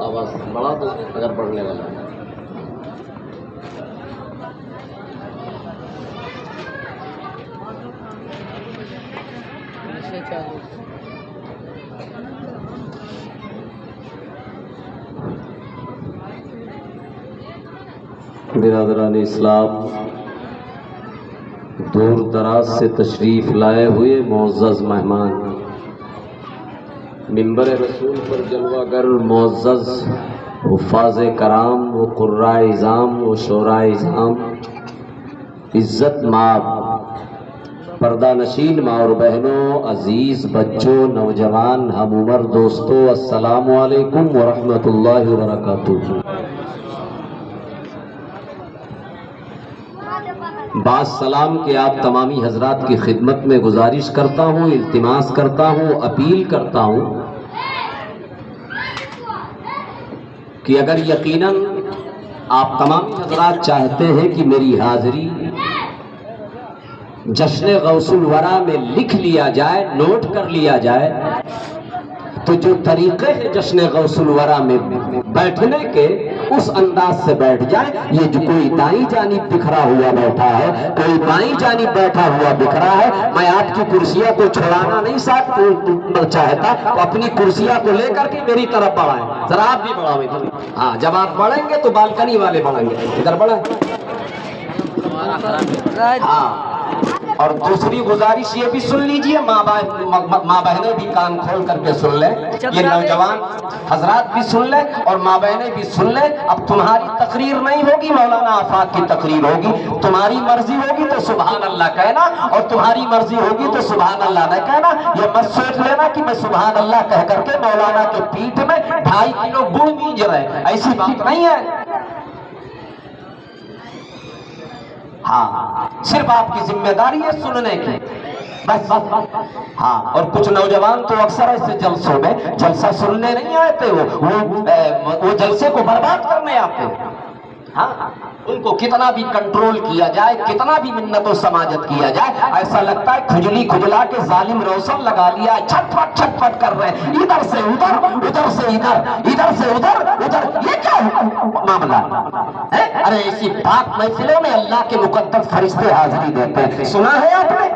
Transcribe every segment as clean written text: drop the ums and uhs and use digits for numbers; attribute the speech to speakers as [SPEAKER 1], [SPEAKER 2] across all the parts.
[SPEAKER 1] آواز بڑھا دو اگر پڑھنے والا ہے۔ برادران اسلام، دور دراز سے تشریف لائے ہوئے معزز مہمان، منبر رسول پر جلوہ گر معزز حفاظ کرام و قرائے اعظام و شورائے اعظام، عزت مآب پردہ نشین ماں اور بہنوں، عزیز بچوں، نوجوان، ہم عمر دوستوں، السلام علیکم ورحمۃ اللہ وبرکاتہ۔ بعد سلام کے آپ تمامی حضرات کی خدمت میں گزارش کرتا ہوں، التماس کرتا ہوں، اپیل کرتا ہوں کہ اگر یقیناً آپ تمام حضرات چاہتے ہیں کہ میری حاضری جشن غوث الورا میں لکھ لیا جائے، نوٹ کر لیا جائے، تو جو طریقے ہیں جشن غوث الورا میں بیٹھنے کے اس انداز سے بیٹھ جائے۔ یہ جو کوئی دائیں جانب بکھرا ہوا بیٹھا ہے، کوئی بائیں جانب بیٹھا ہوا بکھرا ہے، میں آپ کی کرسیاں کو چھوڑانا نہیں چاہتا، تو اپنی کرسیاں کو لے کر کے میری طرف بڑھائیں، ذرا آپ بھی بڑھاویں۔ ہاں، جب آپ بڑھیں گے تو بالکنی والے بڑھیں گے، ادھر بڑھیں۔ ہاں، اور دوسری گزارش یہ بھی سن لیجئے، ماں بہنیں بھی کان کھول کر کے سن لیں، یہ نوجوان حضرات بھی سن لیں اور ماں بہنیں بھی سن لیں۔ اب تمہاری تقریر نہیں ہوگی، مولانا آفاق کی تقریر ہوگی۔ تمہاری مرضی ہوگی تو سبحان اللہ کہنا، اور تمہاری مرضی ہوگی تو سبحان اللہ نہ کہنا۔ یہ مت سوچ لینا کہ میں سبحان اللہ کہہ کر کے مولانا کے پیٹھ میں 2.5 کلو گڑ بیج رہے، ایسی بات نہیں ہے۔ ہاں، صرف آپ کی ذمہ داری ہے سننے کی، بس۔ ہاں، اور کچھ نوجوان تو اکثر ایسے جلسوں میں جلسہ سننے نہیں آتے، وہ جلسے کو برباد کرنے آتے۔ ہاں، ان کو کتنا بھی کنٹرول کیا جائے، کتنا بھی منت و سماجت کیا جائے، ایسا لگتا ہے کھجلی کھجلا کے ظالم روشن لگا لیا ہے، چھٹ پٹ کر رہے ہیں، ادھر سے ادھر، ادھر سے ادھر، ادھر سے ادھر، یہ کیا معاملہ ہے؟ ارے ایسی پاک محفلوں میں اللہ کے مقدس فرشتے حاضری دیتے ہیں، سنا ہے آپ نے؟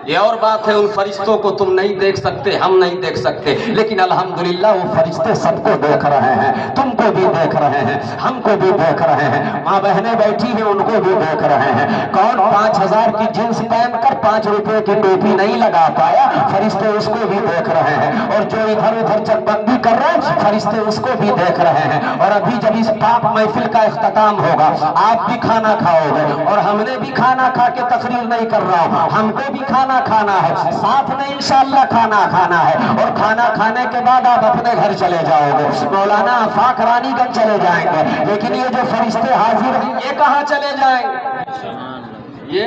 [SPEAKER 1] یہ اور بات ہے، ان فرشتوں کو تم نہیں دیکھ سکتے، ہم نہیں دیکھ سکتے، لیکن الحمدللہ وہ فرشتے سب کو دیکھ رہے ہیں، تم کو بھی دیکھ رہے ہیں، ہم کو بھی دیکھ رہے ہیں، ماں بہنیں بیٹھی ہیں ان کو بھی دیکھ رہے ہیں۔ کون 5,000 کی جنس پہن کر 5 روپے کی ٹوپی نہیں لگا پایا، فرشتے اس کو بھی دیکھ رہے ہیں، اور جو ادھر ادھر چک بندی کر رہے ہیں، فرشتے اس کو بھی دیکھ رہے ہیں۔ اور ابھی جب اس پاک محفل کا اختتام ہوگا، آپ بھی کھانا کھاؤ گے، اور ہم نے بھی کھانا کھا کے تقریر نہیں کر رہا ہوں، ہم کو بھی کھانا کھانا ہے، ساتھ میں انشاءاللہ کھانا کھانا ہے، اور کھانا کھانے کے بعد آپ اپنے گھر چلے جاؤ گے، مولانا آفاق رانی گنج چلے جائیں گے، لیکن یہ جو فرشتے حاضر ہیں یہ کہاں چلے جائیں گے؟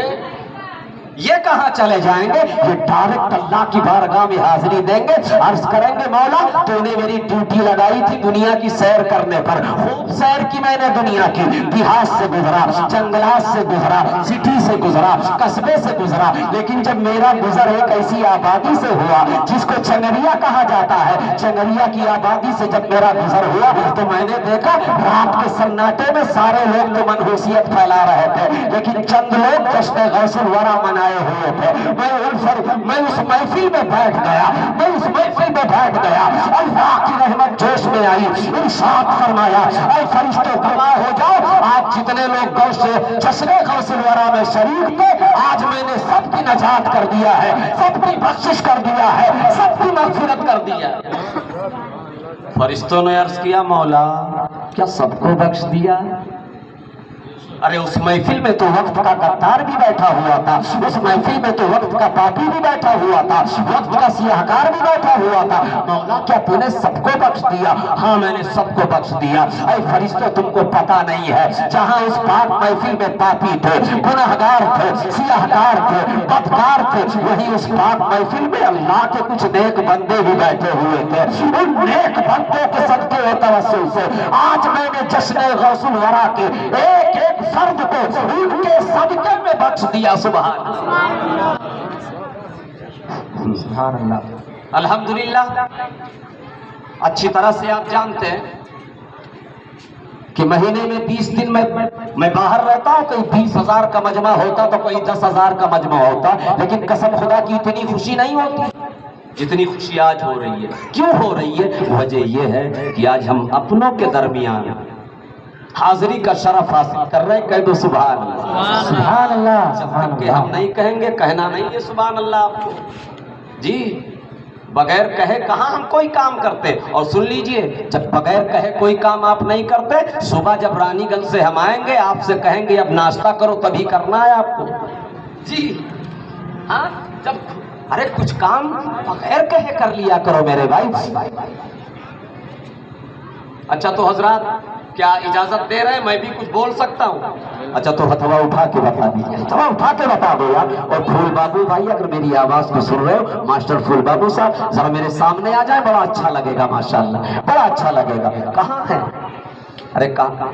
[SPEAKER 1] یہ کہاں چلے جائیں گے؟ یہ ڈائریکٹ اللہ کی بارگاہ میں حاضری دیں گے، عرض کریں گے مولا تو نے میری ڈیوٹی لگائی تھی دنیا کی سیر کرنے پر، خوب سیر کی میں نے دنیا کی، دیہات سے گزرا، جنگلات سے گزرا، سٹی سے گزرا، قصبے سے گزرا، لیکن جب میرا گزر ایک ایسی آبادی سے ہوا جس کو چنگریا کہا جاتا ہے، چنگریا کی آبادی سے جب میرا گزر ہوا تو میں نے دیکھا رات کے سناٹے میں سارے لوگ تو منحوسیت پھیلا رہے تھے، لیکن چند لوگ جشن غوث الورا منائے ہوئے تھے۔ میں اس محفل میں بیٹھ گیا، اللہ کی رحمت جوش میں آئی، ارشاد فرمایا اے فرشتوں گواہ ہو جاؤ، آج جتنے لوگ جشن غوث الورا میں شریک تھے، آج میں نے سب کی نجات کر دیا ہے، سب کی بخشش کر دیا ہے، سب کی مغفرت کر دیا ہے۔ فرشتوں نے عرض کیا مولا کیا سب کو بخش دیا؟ ارے اس محفل میں تو وقت کا غدار بھی بیٹھا ہوا تھا، اس محفل میں تو وقت کا پاپی بھی بیٹھا ہوا تھا، وقت کا سیاہکار بھی بیٹھا ہوا تھا، مولا کیا تو نے سب کو بخش دیا؟ ہاں میں نے سب کو بخش دیا۔ اے فرشتوں تم کو پتا نہیں ہے، جہاں اس پاک محفل میں پاپی تھے، گناہگار تھے، سیاہکار تھے، بدکار تھے، وہی اس پاک محفل میں اللہ کے کچھ نیک بندے بھی بیٹھے ہوئے تھے، ان نیک بندوں کے صدقے و توسل سے آج میں نے جشن غوث الورا کے ایک ایک فرد کو ان کے صدقے میں بخش دیا۔ سبحان اللہ، الحمدللہ۔ اچھی طرح سے آپ جانتے ہیں کہ مہینے میں 20 دن میں باہر رہتا ہوں، کہیں 20,000 کا مجمع ہوتا تو کوئی 10,000 کا مجمع ہوتا، لیکن قسم خدا کی اتنی خوشی نہیں ہوتی جتنی خوشی آج ہو رہی ہے۔ کیوں ہو رہی ہے؟ وجہ یہ ہے کہ آج ہم اپنوں کے درمیان حاضری کا شرف حاصل کر رہے ہیں۔ کہہ دو سبحان اللہ، سبحان اللہ۔ جب تک کہ ہم نہیں کہیں گے، کہنا نہیں ہے سبحان اللہ آپ کو جی، بغیر کہے کہاں ہم کوئی کام کرتے۔ اور سن لیجئے، جب بغیر کہے کوئی کام آپ نہیں کرتے، صبح جب رانی گنج سے ہم آئیں گے، آپ سے کہیں گے اب ناشتہ کرو، تبھی کرنا ہے آپ کو جی ہاں۔ جب ارے کچھ کام بغیر کہے کر لیا کرو میرے بھائی۔ اچھا تو حضرات کیا اجازت دے رہے ہیں؟ میں بھی کچھ بول سکتا ہوں؟ اچھا تو ہتھوا اٹھا کے بتا دیجیے، ہتھوا اٹھا کے بتا دو یار۔ اور پھول بابو بھائی اگر میری آواز کو سن رہے ہو، ماسٹر پھول بابو صاحب ذرا میرے سامنے آ جائے، بڑا اچھا لگے گا، ماشاءاللہ بڑا اچھا لگے گا۔ کہاں ہے؟ ارے کہاں؟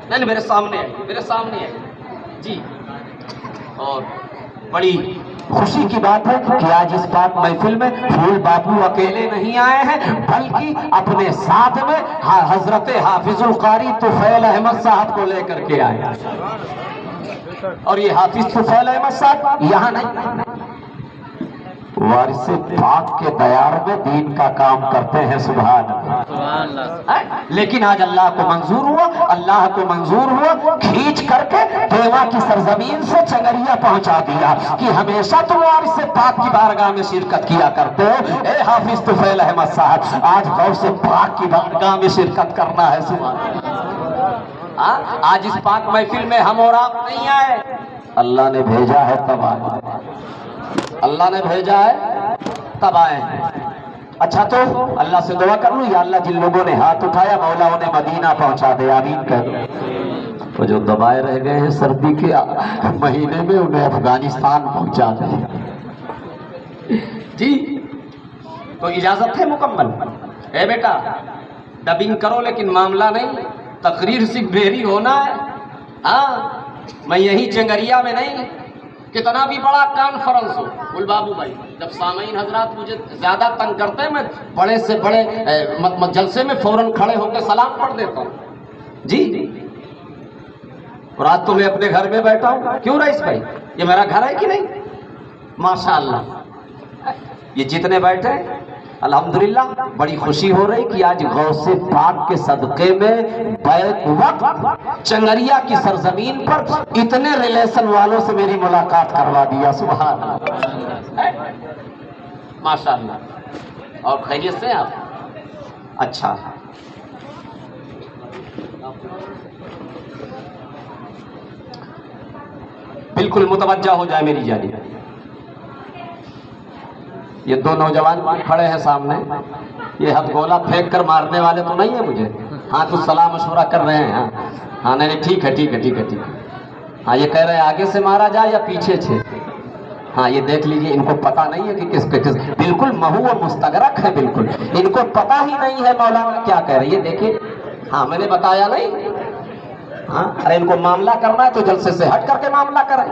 [SPEAKER 1] نہیں میرے سامنے ہے، میرے سامنے ہے جی۔ اور بڑی خوشی کی بات ہے کہ آج اس پاک محفل میں پھول بابو اکیلے نہیں آئے ہیں، بلکہ اپنے ساتھ میں حضرت حافظ القاری طفیل احمد صاحب کو لے کر کے آئے ہیں۔ اور یہ حافظ طفیل احمد صاحب یہاں نہیں، وارث پاک کے دیار میں دین کا کام کرتے ہیں، سبحان اللہ۔ لیکن آج اللہ کو منظور ہوا، اللہ کو منظور ہوا کھینچ کر کے دیوا کی سرزمین سے چنگریا پہنچا دیا کہ ہمیشہ تم وارث پاک کی بارگاہ میں شرکت کیا کرتے ہو۔ اے حافظ طفیل احمد صاحب، آج غوث پاک کی بارگاہ میں شرکت کرنا ہے، سبحان اللہ۔ آج اس پاک محفل میں ہم اور آپ نہیں آئے، اللہ نے بھیجا ہے تب آئے، اللہ نے بھیجا ہے تب آئے ہیں۔ اچھا تو اللہ سے دعا کر لوں، یا اللہ جن لوگوں نے ہاتھ اٹھایا مولا انہیں مدینہ پہنچا دے، آمین کہہ دو۔ تو جو دبائے رہ گئے ہیں سردی کے مہینے میں، انہیں افغانستان پہنچا دے جی۔ تو اجازت ہے مکمل؟ اے بیٹا ڈبنگ کرو لیکن معاملہ نہیں، تقریر صرف بھیری ہونا ہے۔ ہاں میں یہی چنگریا میں نہیں، کتنا بھی بڑا کانفرنس ہو، پھول بابو بھائی جب سامعین حضرات مجھے زیادہ تنگ کرتے ہیں، میں بڑے سے بڑے جلسے میں فوراً کھڑے ہو کے سلام پڑھ دیتا ہوں جی۔ اور آج تو میں اپنے گھر میں بیٹھا ہوں، کیوں رئیس بھائی یہ میرا گھر ہے کہ نہیں؟ ماشاءاللہ یہ جتنے بیٹھے الحمدللہ بڑی خوشی ہو رہی کہ آج غوث پاک کے صدقے میں بیک وقت چنگریا کی سرزمین پر اتنے ریلیشن والوں سے میری ملاقات کروا دیا، سبحان اللہ ماشاءاللہ۔ اور خیریت سے آپ؟ اچھا بالکل متوجہ ہو جائے میری جانب۔ یہ دو نوجوان کھڑے ہیں سامنے، یہ ہتھ گولا پھینک کر مارنے والے تو نہیں ہیں مجھے؟ ہاں کچھ صلاح مشورہ کر رہے ہیں؟ ہاں نہیں ٹھیک ہے ٹھیک ہے ٹھیک ہے ٹھیک ہے۔ ہاں یہ کہہ رہے ہیں آگے سے مارا جائے یا پیچھے سے؟ ہاں یہ دیکھ لیجئے، ان کو پتہ نہیں ہے کہ کس کے کس، بالکل محو و مستغرق ہے، بالکل ان کو پتہ ہی نہیں ہے مولانا کیا کہہ رہے ہیں۔ یہ دیکھیں، ہاں میں نے بتایا نہیں؟ ہاں ارے ان کو معاملہ کرنا ہے تو جلسے سے ہٹ کر کے معاملہ کریں۔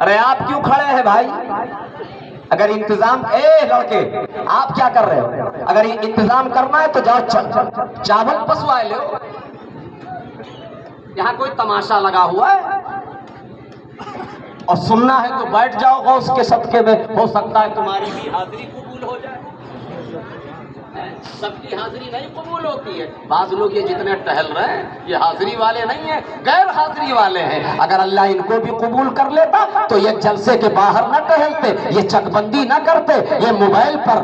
[SPEAKER 1] ارے آپ کیوں کھڑے ہیں بھائی؟ اگر انتظام، اے لڑکے آپ کیا کر رہے ہو؟ اگر انتظام کرنا ہے تو جاؤ چاول پسوائے لو، یہاں کوئی تماشا لگا ہوا ہے؟ اور سننا ہے تو بیٹھ جاؤ غوث کے صدقے میں، ہو سکتا ہے تمہاری بھی حاضری قبول ہو جائے۔ سب کی حاضری نہیں قبول ہوتی ہے، بعض لوگ یہ جتنے ٹہل رہے ہیں یہ حاضری والے نہیں ہیں، غیر حاضری والے ہیں۔ اگر اللہ ان کو بھی قبول کر لیتا تو یہ جلسے کے باہر نہ ٹہلتے، یہ چک بندی نہ کرتے، یہ موبائل پر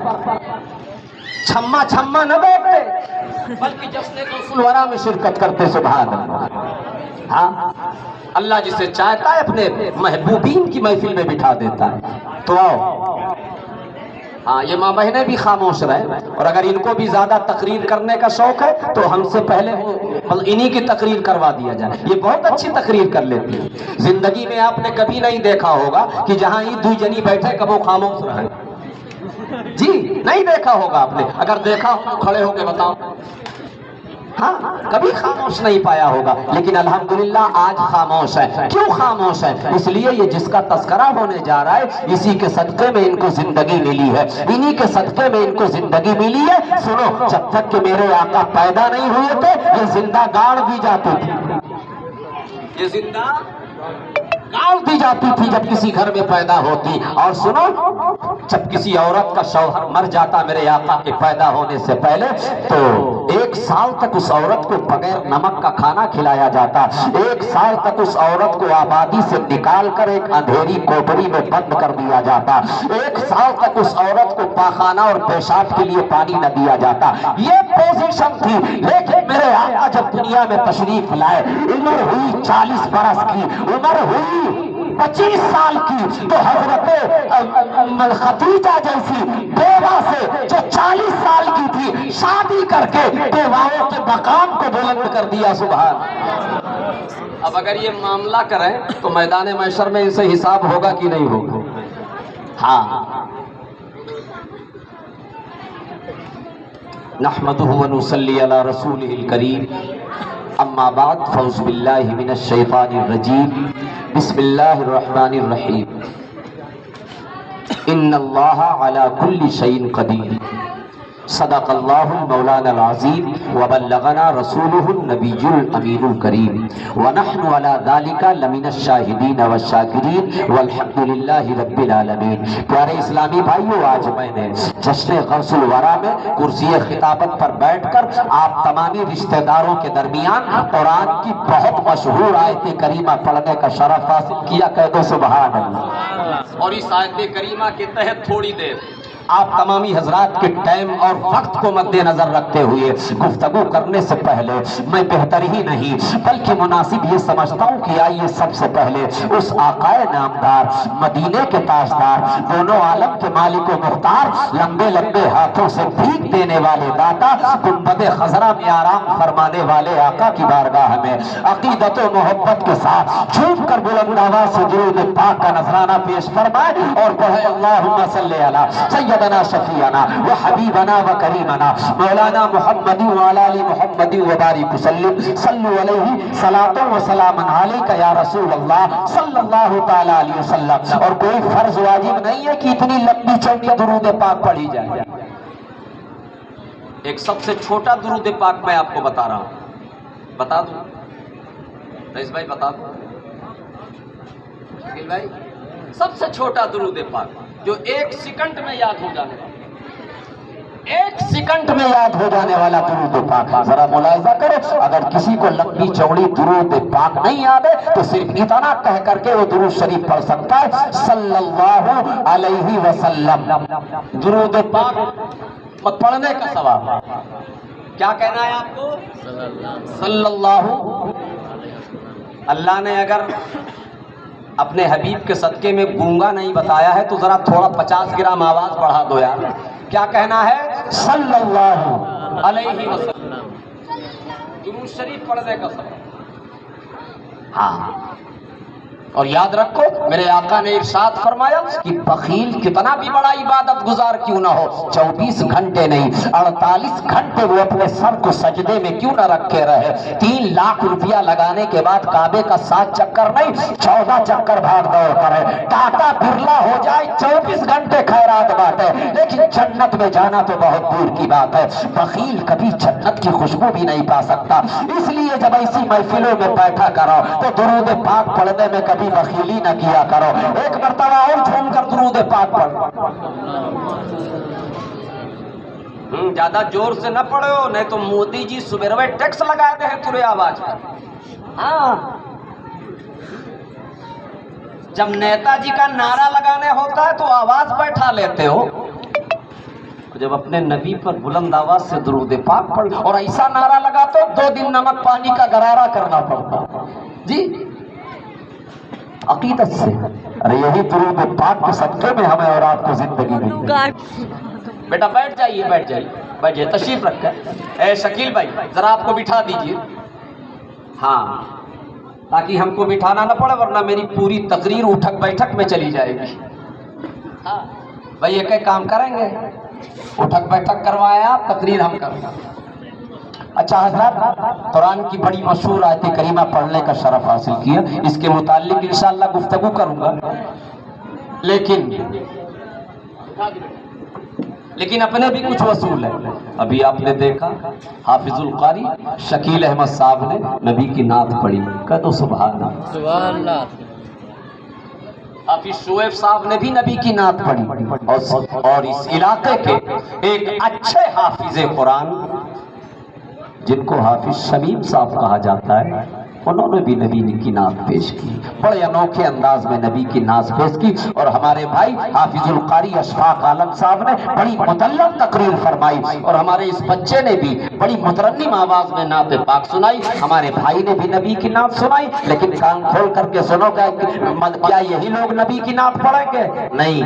[SPEAKER 1] چھما چھما نہ بیٹھتے، بلکہ جشن غوث الورا میں شرکت کرتے، سبحان اللہ۔ ہاں اللہ جسے چاہتا ہے اپنے محبوبین کی محفل میں بٹھا دیتا ہے۔ تو آؤ، ہاں یہ ماں بہنیں بھی خاموش رہے، اور اگر ان کو بھی زیادہ تقریر کرنے کا شوق ہے تو ہم سے پہلے انہی کی تقریر کروا دیا جائے، یہ بہت اچھی تقریر کر لیتی ہے۔ زندگی میں آپ نے کبھی نہیں دیکھا ہوگا کہ جہاں یہ دو جنی بیٹھے کب وہ خاموش رہے، جی نہیں دیکھا ہوگا آپ نے، اگر دیکھا ہو تو کھڑے ہو کے بتاؤ۔ ہاں کبھی خاموش نہیں پایا ہوگا، لیکن الحمدللہ آج خاموش ہے۔ کیوں خاموش ہے؟ اس لیے یہ جس کا تذکرہ ہونے جا رہا ہے اسی کے صدقے میں ان کو زندگی ملی ہے، انہی کے صدقے میں ان کو زندگی ملی ہے۔ سنو، جب تک کہ میرے آقا پیدا نہیں ہوئے تھے یہ زندہ گاڑ دی جاتی تھی، یہ زندہ گاڑ دی جاتی تھی جب کسی گھر میں پیدا ہوتی۔ اور سنو، جب کسی عورت کا شوہر مر جاتا میرے آقا کے پیدا ہونے سے پہلے تو 1 سال تک اس عورت کو بغیر نمک کا کھانا کھلایا جاتا، 1 سال تک اس عورت کو آبادی سے نکال کر ایک اندھیری کوٹری میں بند کر دیا جاتا، 1 سال تک اس عورت کو پاخانہ اور پیشاب کے لیے پانی نہ دیا جاتا۔ یہ پوزیشن تھی، لیکن میرے آقا جب دنیا میں تشریف لائے، عمر ہوئی 40 برس کی، عمر ہوئی 25 سال کی، تو حضرت خدیجہ جیسی بیوہ سے جو 40 سال کی تھی شادی کر کے بیواؤں کے مقام کو بلند کر دیا۔ سبحان۔ اب اگر یہ معاملہ کریں تو میدان محشر میں ان سے حساب ہوگا کہ نہیں ہوگا؟ ہاں۔ نحمدہ ونصلی علی رسولہ الکریم، اما بعد، فاعوذ باللہ من الشیطان الرجیم، بسم اللہ الرحمن الرحیم۔ ان اللہ علی کل شیء قدیر، صدق اللہ مولانا العظیم وبلغنا رسولہ النبی الامین الکریم، ونحن علی ذلک لمن الشاہدین والشاکرین والحمد للہ رب العالمین۔ پیارے اسلامی بھائیو، آج میں نے جشن غوث الورا میں کرسی خطابت پر بیٹھ کر آپ تمامی رشتہ داروں کے درمیان قرآن کی بہت مشہور آیت کریمہ پڑھنے کا شرف حاصل کیا۔ کہہ دو سبحان اللہ۔ اور اس آیت کریمہ کے تحت تھوڑی دیر آپ تمامی حضرات کے ٹائم اور وقت کو مد نظر رکھتے ہوئے گفتگو کرنے سے پہلے میں بہتر ہی نہیں بلکہ مناسب یہ سمجھتا ہوں کہ آئیے سب سے پہلے اس آقا نامدار، مدینے کے تاجدار، دونوں عالم کے مالک و مختار، لمبے لمبے ہاتھوں سے بھیک دینے والے داتا، گنبد خضرا میں آرام فرمانے والے آقا کی بارگاہ میں عقیدت و محبت کے ساتھ جھوم کر بلند آواز سے درود پاک کا نذرانہ پیش فرمائے اور پڑھے اللہم صلی علی سیدنا شفیعنا و حبیبنا و کریمنا مولانا محمد وعلی آل محمد وبارک وسلم، صلو علیہ صلاۃ و سلام علیک یا رسول اللہ صلی اللہ تعالی علیہ وسلم۔ اور کوئی فرض واجب نہیں ہے کہ اتنی لمبی چوڑی درود پاک پڑھی جائے۔ ایک سب سے چھوٹا درود پاک میں آپ کو بتا رہا ہوں، بتا دوں رئیس بھائی، بتا دوں شکیل بھائی، سب سے چھوٹا درود پاک جو 1 سیکنڈ میں یاد ہو جانے والا، 1 سیکنڈ میں یاد ہو جانے والا درود پاک۔ ذرا ملاحظہ کرو، اگر کسی کو لمبی چوڑی درود پاک نہیں یاد ہے تو صرف اتنا کہہ کر کے وہ درود شریف پڑھ سکتا ہے، صلی اللہ علیہ وسلم۔ درود پاک پڑھنے کا ثواب کیا کہنا ہے آپ کو؟ صلی اللہ۔ اللہ نے اگر اپنے حبیب کے صدقے میں گونگا نہیں بتایا ہے تو ذرا تھوڑا 50 گرام آواز بڑھا دو یار۔ کیا کہنا ہے؟ صلی اللہ علیہ وسلم۔ درود شریف پڑھنے کا سبب۔ ہاں، اور یاد رکھو میرے آقا نے ارشاد فرمایا کہ بخیل کتنا بھی بڑا عبادت گزار کیوں نہ ہو، 24 گھنٹے نہیں 48 گھنٹے وہ اپنے سر کو سجدے میں کیوں نہ رکھے رہے۔ 3 لاکھ روپیہ لگانے کے بعد کعبے کا 7 چکر نہیں 14 چکر بھاگ دوڑ کرے، ٹاٹا برلا ہو جائے 24 گھنٹے خیرات بانٹے، لیکن جنت میں جانا تو بہت دور کی بات ہے۔ بخیل کبھی جنت کی خوشبو بھی نہیں پا سکتا، اس لیے جب ایسی محفلوں میں بیٹھا کرو تو درود پاک پڑھنے میں کبھی بخیلی نہ کیا کرو۔ ایک مرتبہ اور جھوم کر درود پاک پڑھو۔ زیادہ زور سے نہ پڑھو نہیں تو مودی جی صبح ٹیکس لگائے دے ہیں تورے آواز پر۔ ہاں، جب نیتا جی کا نعرہ لگانے ہوتا ہے تو آواز بیٹھا لیتے ہو، جب اپنے نبی پر بلند آواز سے درود پاک پڑھ اور ایسا نعرہ لگاتے ہو 2 دن نمک پانی کا غرارہ کرنا پڑتا جی عقیدت سے۔ ارے یہی درود پاک کے صدقے میں ہمیں اور آپ کو زندگی ملی۔ بیٹا بیٹھ جائیے، بیٹھ جائیے، بیٹھ جائیے، تشریف رکھیں۔ اے شکیل بھائی ذرا آپ کو بٹھا دیجیے، ہاں، تاکہ ہم کو بٹھانا نہ پڑے ورنہ میری پوری تقریر اٹھک بیٹھک میں چلی جائے گی۔ ہاں بھائی، ایک ایک کام کریں گے، اٹھک بیٹھک کروائے آپ، تقریر ہم کریں گے۔ اچھا حضرات، قرآن کی بڑی مشہور آیت کریمہ پڑھنے کا شرف حاصل کیا، اس کے متعلق انشاءاللہ گفتگو کروں گا، لیکن اپنے بھی کچھ اصول ہے۔ ابھی آپ نے دیکھا حافظ القاری شکیل احمد صاحب نے نبی کی نعت پڑھی، کہہ دو سبحان اللہ۔ حافظ شعیب صاحب نے بھی نبی کی نعت پڑھی، اور اس علاقے کے ایک اچھے حافظ قرآن جن کو حافظ شمیم صاحب کہا جاتا ہے، انہوں نے بھی نبی کی نعت پیش کی، بڑے انوکھے انداز میں نبی کی نعت پیش کی۔ اور ہمارے بھائی حافظ القاری اشفاق عالم صاحب نے بڑی مطلب تقریر فرمائی، اور ہمارے اس بچے نے بھی بڑی مترنم آواز میں نعت پاک سنائی۔ ہمارے بھائی نے بھی نبی کی نعت سنائی، لیکن کان کھول کر کے سنو، کیا یہی لوگ نبی کی نعت پڑھیں گے؟ نہیں،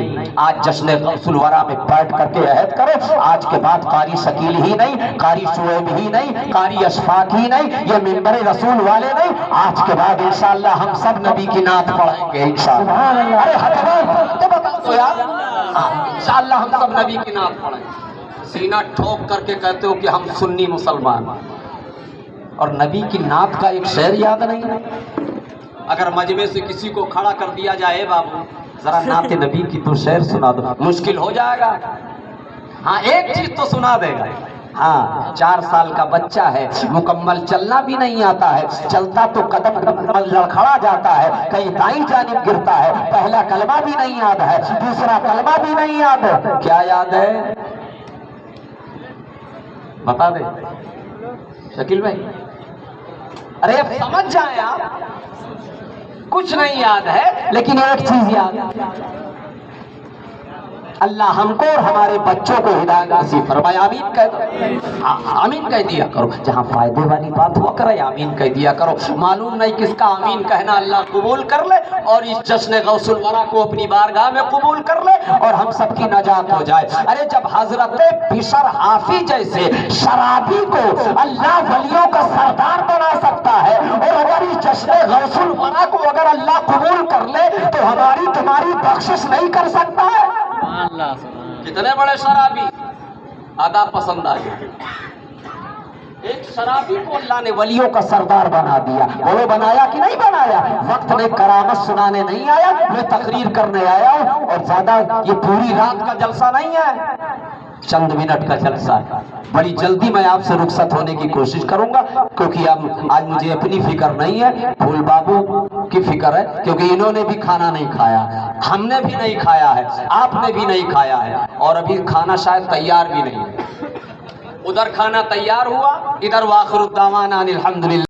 [SPEAKER 1] آج جشن غوث الورا میں بیٹھ کر کے عہد کرو، آج کے بعد قاری شکیل ہی نہیں، قاری شعیب ہی نہیں، قاری اشفاق ہی نہیں، یہ منبر رسول والے نہیں، آج کے بعد انشاءاللہ ہم سب نبی کی نعت پڑھیں گے انشاءاللہ۔ ارے حضرات تو بتا دو یار، انشاءاللہ ہم سب نبی کی نعت پڑھیں گے۔ سینہ ٹھوک کر کے کہتے ہو کہ ہم سنی مسلمان، اور نبی کی نعت کا ایک شعر یاد نہیں ہے؟ اگر مجمع سے کسی کو کھڑا کر دیا جائے، بابو ذرا نعت نبی کی تو شعر سنا دو، مشکل ہو جائے گا۔ ہاں ایک چیز تو سنا دے گا، ہاں 4 سال کا بچہ ہے، مکمل چلنا بھی نہیں آتا ہے، چلتا تو قدم لڑکھڑا جاتا ہے، کہیں دائیں جانب گرتا ہے، پہلا کلمہ بھی نہیں یاد ہے، دوسرا کلمہ بھی نہیں یاد ہے، کیا یاد ہے بتا دے شکیل بھائی؟ ارے اب سمجھ جائیں آپ، کچھ نہیں یاد ہے، لیکن ایک چیز یاد ہے، اللہ ہم کو اور ہمارے بچوں کو ہدایت نصیب فرمائے، آمین کہہ دو، آمین کہہ دیا کرو، جہاں فائدے والی بات ہوا کرے آمین کہہ دیا کرو، معلوم نہیں کس کا آمین کہنا اللہ قبول کر لے، اور اس جشن غوث الورا کو اپنی بارگاہ میں قبول کر لے، اور ہم سب کی نجات ہو جائے۔ ارے جب حضرت بشر حافی جیسے شرابی کو اللہ ولیوں کا سردار بنا سکتا ہے، اور اگر اس جشن غوث الورا کو اگر اللہ قبول کر لے تو ہماری تمہاری بخشش نہیں کر سکتا ہے؟ کتنے بڑے شرابی، آداب پسند آئے، ایک شرابی کو اللہ نے ولیوں کا سردار بنا دیا، وہ بنایا کہ نہیں بنایا؟ وقت نے کرامت سنانے نہیں آیا، میں تقریر کرنے آیا ہوں، اور زیادہ یہ پوری رات کا جلسہ نہیں ہے، چند منٹ کا جلسہ ہے۔ بڑی جلدی میں آپ سے رخصت ہونے کی کوشش کروں گا، کیونکہ اب آج مجھے اپنی فکر نہیں ہے، پھول بابو کی فکر ہے، کیونکہ انہوں نے بھی کھانا نہیں کھایا، ہم نے بھی نہیں کھایا ہے، آپ نے بھی نہیں کھایا ہے، اور ابھی کھانا شاید تیار بھی نہیں ہے۔ ادھر کھانا تیار ہوا، ادھر وآخر الدعوانا ان الحمدللہ۔